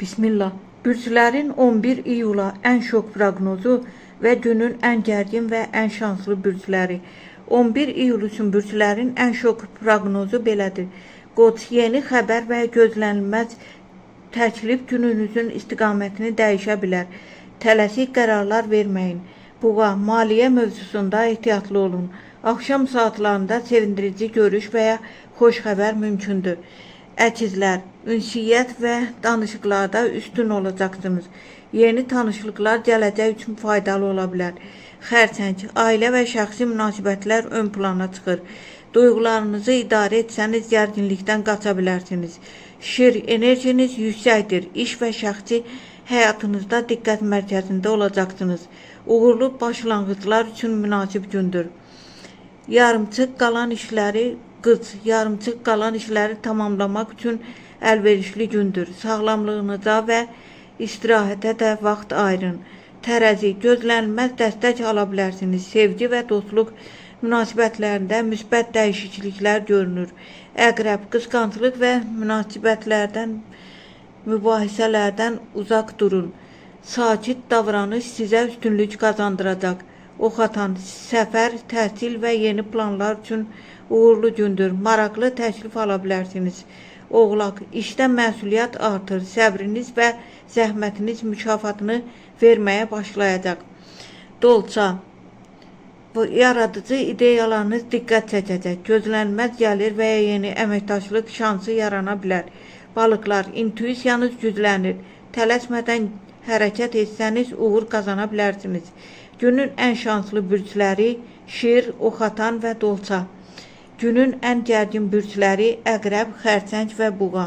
Bismillah. Bürclərin 11 iyula ən şok proqnozu və günün ən gərgin və ən şanslı bürcləri. 11 iyul üçün bürclərin ən şok proqnozu belədir. Qoç, yeni xəbər və gözlənilməz təklif gününüzün istiqamətini dəyişə bilər. Tələsik qərarlar verməyin. Buğa, maliyyə mövzusunda ehtiyatlı olun. Axşam saatlarında sevindirici görüş və ya xoş xəbər mümkündür. Əkizlər, ünsiyyət və danışıqlarda üstün olacaqsınız. Yeni tanışlıqlar gələcək üçün faydalı ola bilər. Xərçəng, ailə və şəxsi münasibətlər ön plana çıxır. Duyğularınızı idarə etsəniz gərginlikdən qaça bilərsiniz. Şir, enerjiniz yüksəkdir. İş və şəxsi həyatınızda diqqət mərkəzində olacaqsınız. Uğurlu başlanğıclar üçün münasib gündür. Yarımçıq qalan işləri tamamlamaq üçün əlverişli gündür. Sağlamlığınıza və istirahətə də vaxt ayırın. Tərəzi, gözlənilməz dəstək ala bilərsiniz. Sevgi və dostluq münasibətlərində müsbət dəyişikliklər görünür. Əqrəb, qısqanclıq və mübahisələrdən uzaq durun. Sakit davranış sizə üstünlük qazandıracaq. Oxatan, səfər, təhsil və yeni planlar üçün uğurlu gündür. Maraqlı təklif ala bilərsiniz. Oğlaq, işdə məsuliyyət artır. Səbriniz və zəhmətiniz mükafatını verməyə başlayacaq. Dolça, yaradıcı ideyalarınız diqqət çəkəcək. Gözlənilməz gəlir və ya yeni əməkdaşlıq şansı yarana bilər. Balıqlar, intuisiyanız güclənir. Tələsmədən hərəkət etsəniz uğur qazana bilərsiniz. Günün ən şanslı bürcləri Şir, Oxatan və Dolça. Günün ən gərgin bürcləri Əqrəb, Xərçəng və Buğa.